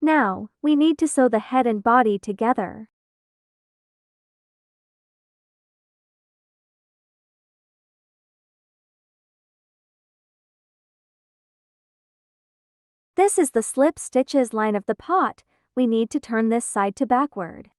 Now, we need to sew the head and body together. This is the slip stitches line of the pot. We need to turn this side to backward.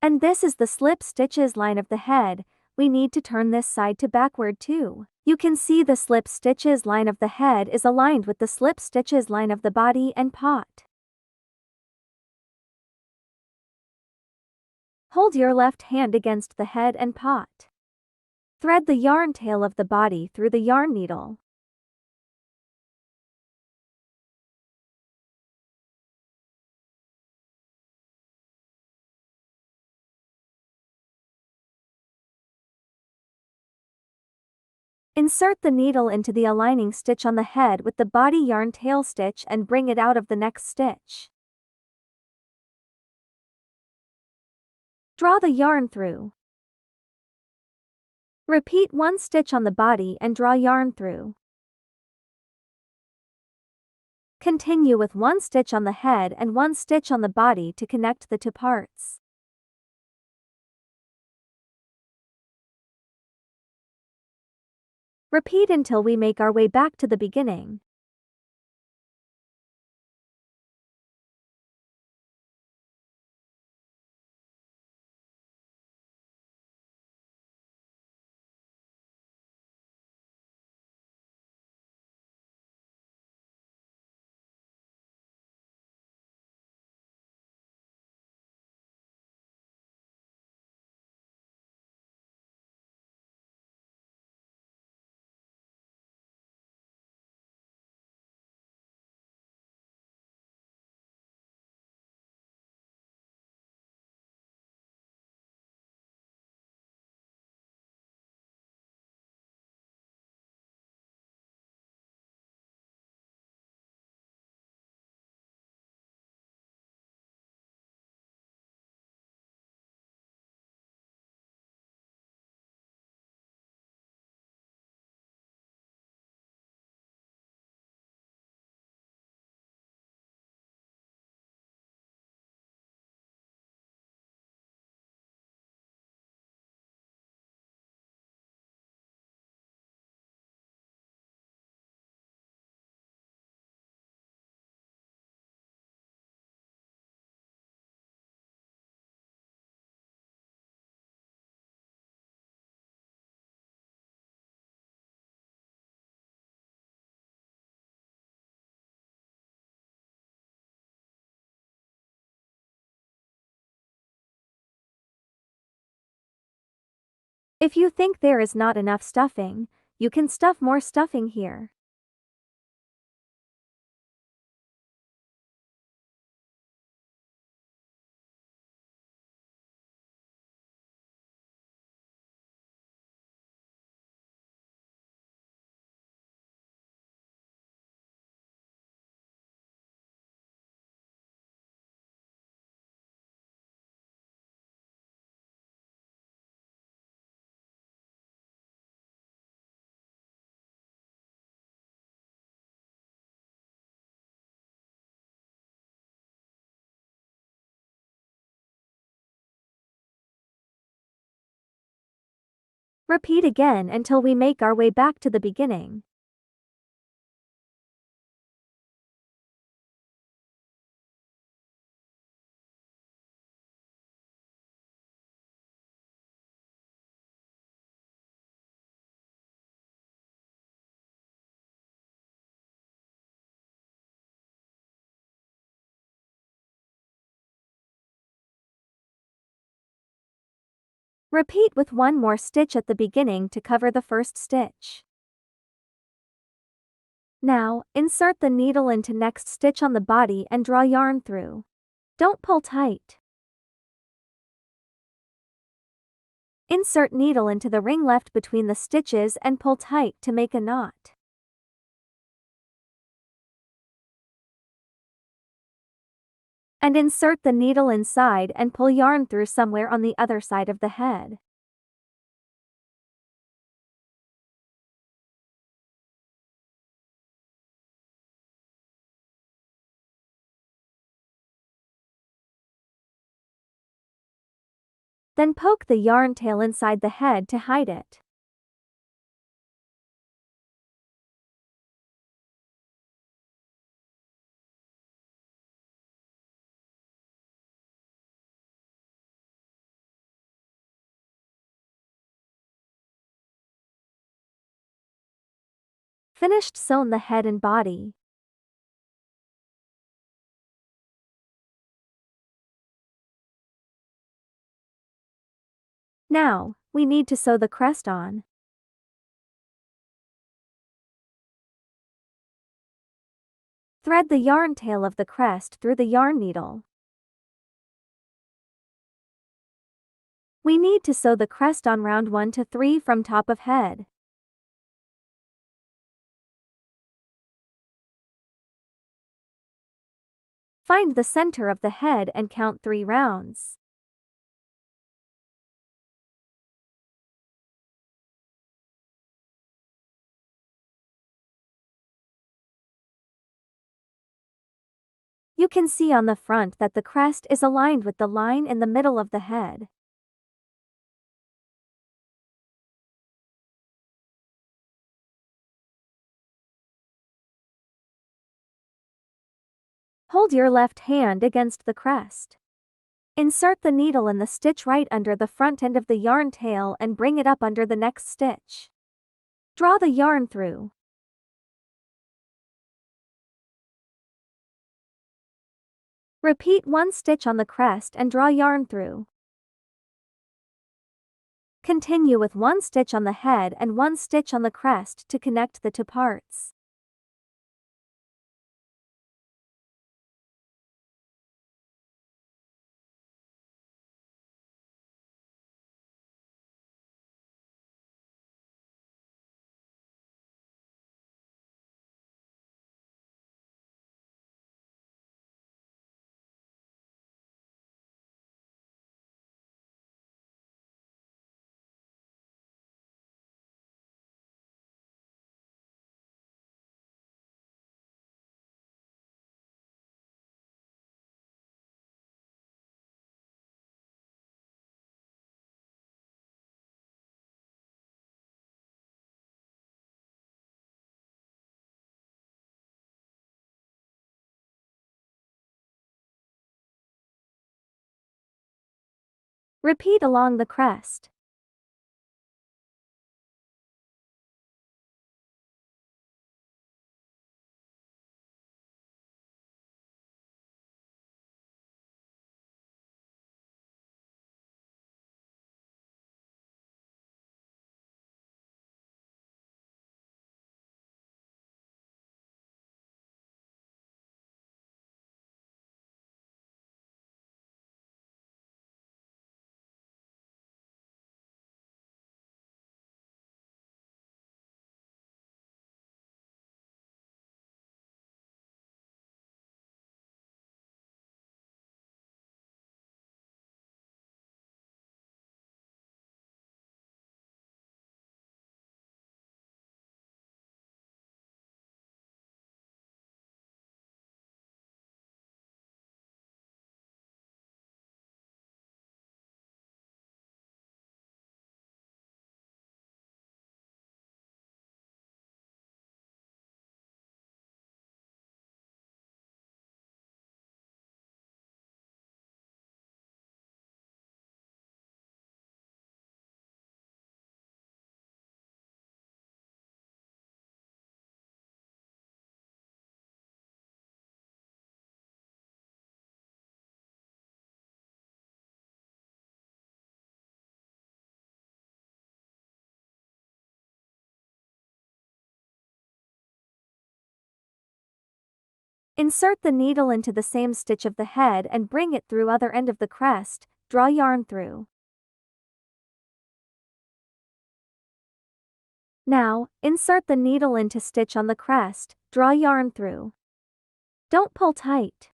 And this is the slip stitches line of the head. We need to turn this side to backward too. You can see the slip stitches line of the head is aligned with the slip stitches line of the body and pot. Hold your left hand against the head and pot. Thread the yarn tail of the body through the yarn needle. Insert the needle into the aligning stitch on the head with the body yarn tail stitch and bring it out of the next stitch. Draw the yarn through. Repeat one stitch on the body and draw yarn through. Continue with one stitch on the head and one stitch on the body to connect the two parts. Repeat until we make our way back to the beginning. If you think there is not enough stuffing, you can stuff more stuffing here. Repeat again until we make our way back to the beginning. Repeat with one more stitch at the beginning to cover the first stitch. Now, insert the needle into next stitch on the body and draw yarn through. Don't pull tight. Insert needle into the ring left between the stitches and pull tight to make a knot. And insert the needle inside and pull yarn through somewhere on the other side of the head. Then poke the yarn tail inside the head to hide it. Finished sewn the head and body. Now, we need to sew the crest on. Thread the yarn tail of the crest through the yarn needle. We need to sew the crest on round 1 to 3 from top of head. Find the center of the head and count 3 rounds. You can see on the front that the crest is aligned with the line in the middle of the head. Hold your left hand against the crest. Insert the needle in the stitch right under the front end of the yarn tail and bring it up under the next stitch. Draw the yarn through. Repeat 1 stitch on the crest and draw yarn through. Continue with 1 stitch on the head and 1 stitch on the crest to connect the 2 parts. Repeat along the crest. Insert the needle into the same stitch of the head and bring it through other end of the crest, draw yarn through. Now, insert the needle into stitch on the crest, draw yarn through. Don't pull tight.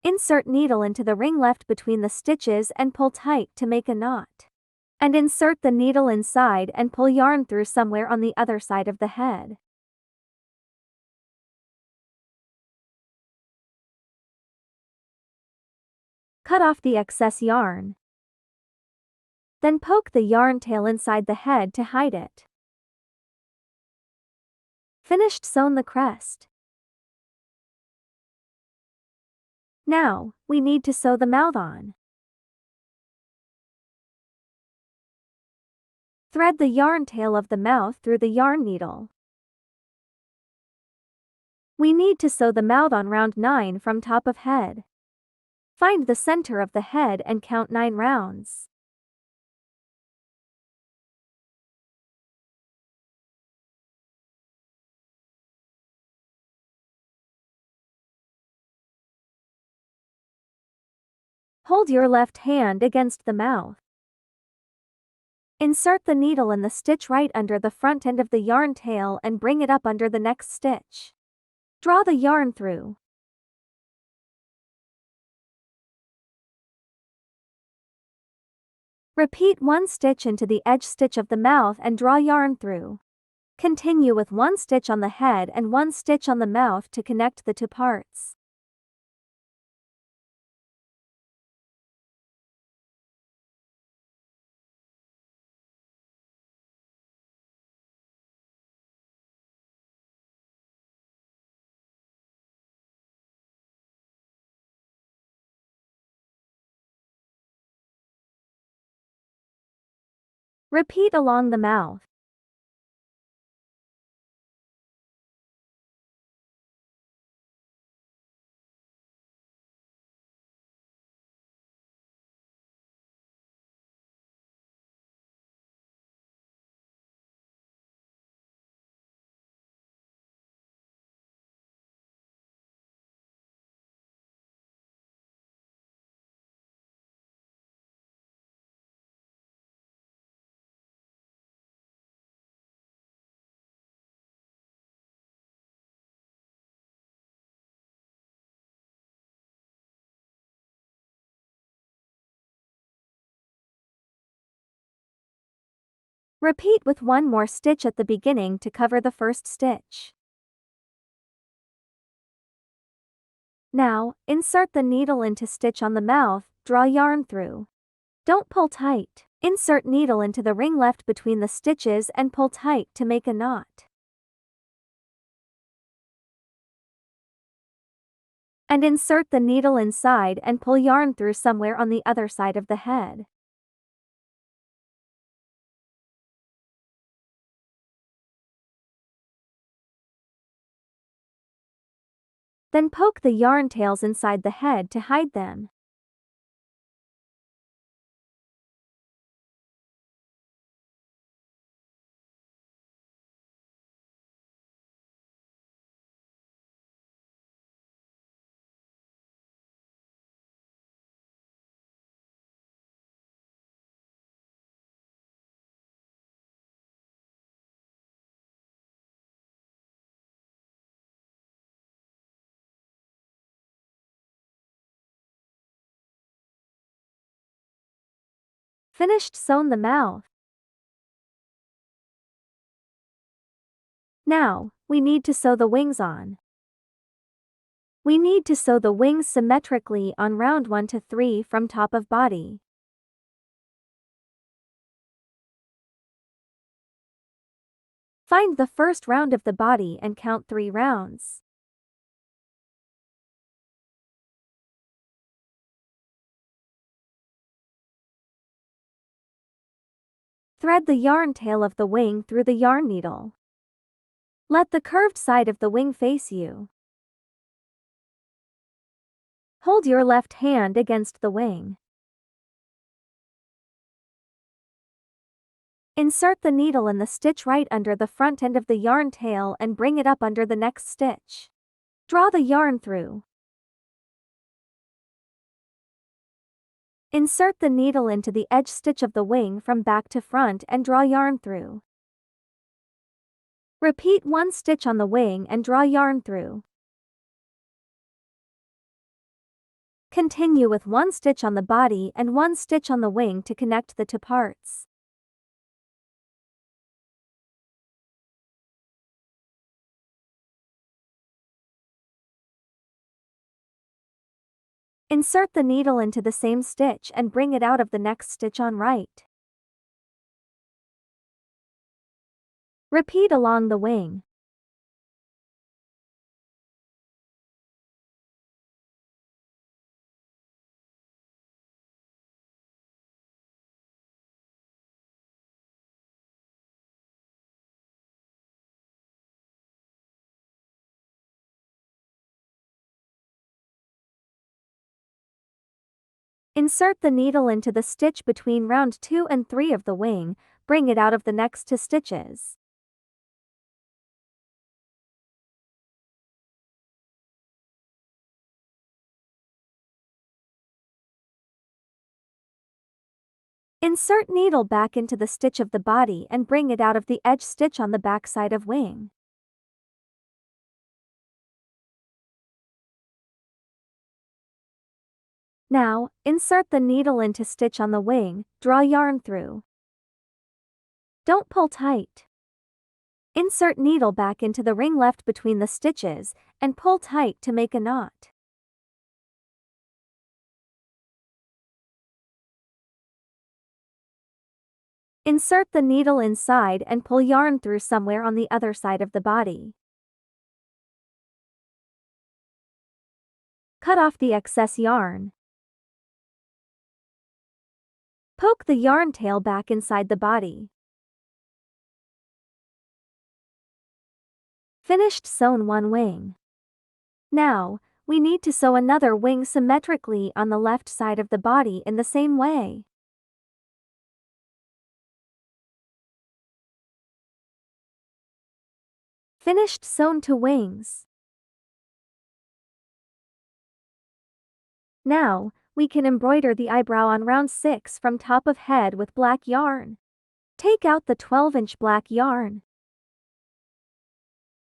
Insert needle into the ring left between the stitches and pull tight to make a knot. And insert the needle inside and pull yarn through somewhere on the other side of the head. Cut off the excess yarn. Then poke the yarn tail inside the head to hide it. Finished sewn the crest. Now, we need to sew the mouth on. Thread the yarn tail of the mouth through the yarn needle. We need to sew the mouth on round 9 from top of head. Find the center of the head and count 9 rounds. Hold your left hand against the mouth. Insert the needle in the stitch right under the front end of the yarn tail and bring it up under the next stitch. Draw the yarn through. Repeat 1 stitch into the edge stitch of the mouth and draw yarn through. Continue with 1 stitch on the head and 1 stitch on the mouth to connect the 2 parts. Repeat along the mouth. Repeat with 1 more stitch at the beginning to cover the first stitch. Now, insert the needle into stitch on the mouth, draw yarn through. Don't pull tight. Insert needle into the ring left between the stitches and pull tight to make a knot. And insert the needle inside and pull yarn through somewhere on the other side of the head. Then poke the yarn tails inside the head to hide them. Finished sewn the mouth. Now, we need to sew the wings on. We need to sew the wings symmetrically on round 1 to 3 from top of body. Find the first round of the body and count 3 rounds. Thread the yarn tail of the wing through the yarn needle. Let the curved side of the wing face you. Hold your left hand against the wing. Insert the needle in the stitch right under the front end of the yarn tail and bring it up under the next stitch. Draw the yarn through. Insert the needle into the edge stitch of the wing from back to front and draw yarn through. Repeat 1 stitch on the wing and draw yarn through. Continue with 1 stitch on the body and 1 stitch on the wing to connect the 2 parts. Insert the needle into the same stitch and bring it out of the next stitch on right. Repeat along the wing. Insert the needle into the stitch between round 2 and 3 of the wing, bring it out of the next 2 stitches. Insert needle back into the stitch of the body and bring it out of the edge stitch on the back side of wing. Now, insert the needle into stitch on the wing, draw yarn through. Don't pull tight. Insert needle back into the ring left between the stitches, and pull tight to make a knot. Insert the needle inside and pull yarn through somewhere on the other side of the body. Cut off the excess yarn. Poke the yarn tail back inside the body. Finished sewn one wing. Now, we need to sew another wing symmetrically on the left side of the body in the same way. Finished sewn 2 wings. Now, we can embroider the eyebrow on round 6 from top of head with black yarn. Take out the 12-inch black yarn.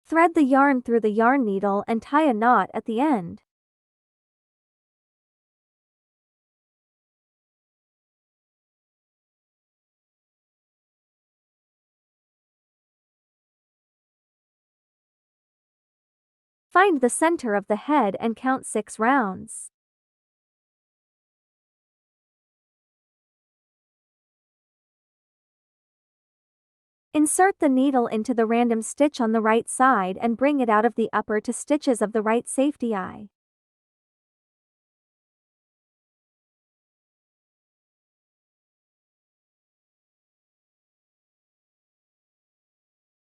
Thread the yarn through the yarn needle and tie a knot at the end. Find the center of the head and count 6 rounds. Insert the needle into the random stitch on the right side and bring it out of the upper 2 stitches of the right safety eye.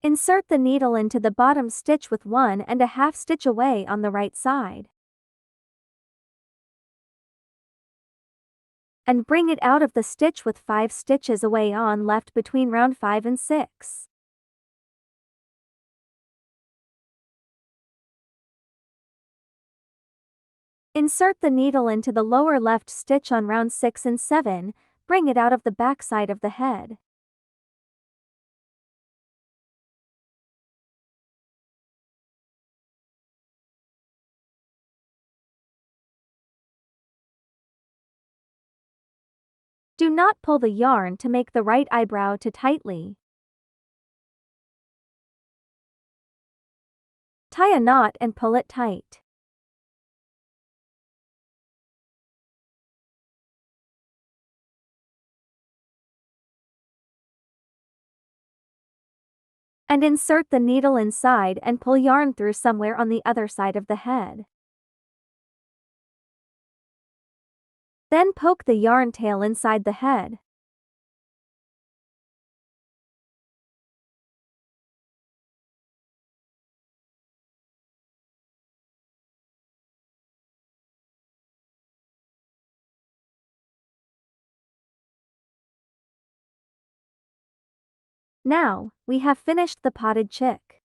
Insert the needle into the bottom stitch with 1.5 stitch away on the right side. And bring it out of the stitch with 5 stitches away on left between round 5 and 6. Insert the needle into the lower left stitch on round 6 and 7, bring it out of the back side of the head. Do not pull the yarn to make the right eyebrow too tightly. Tie a knot and pull it tight. And insert the needle inside and pull yarn through somewhere on the other side of the head. Then poke the yarn tail inside the head. Now, we have finished the potted chick.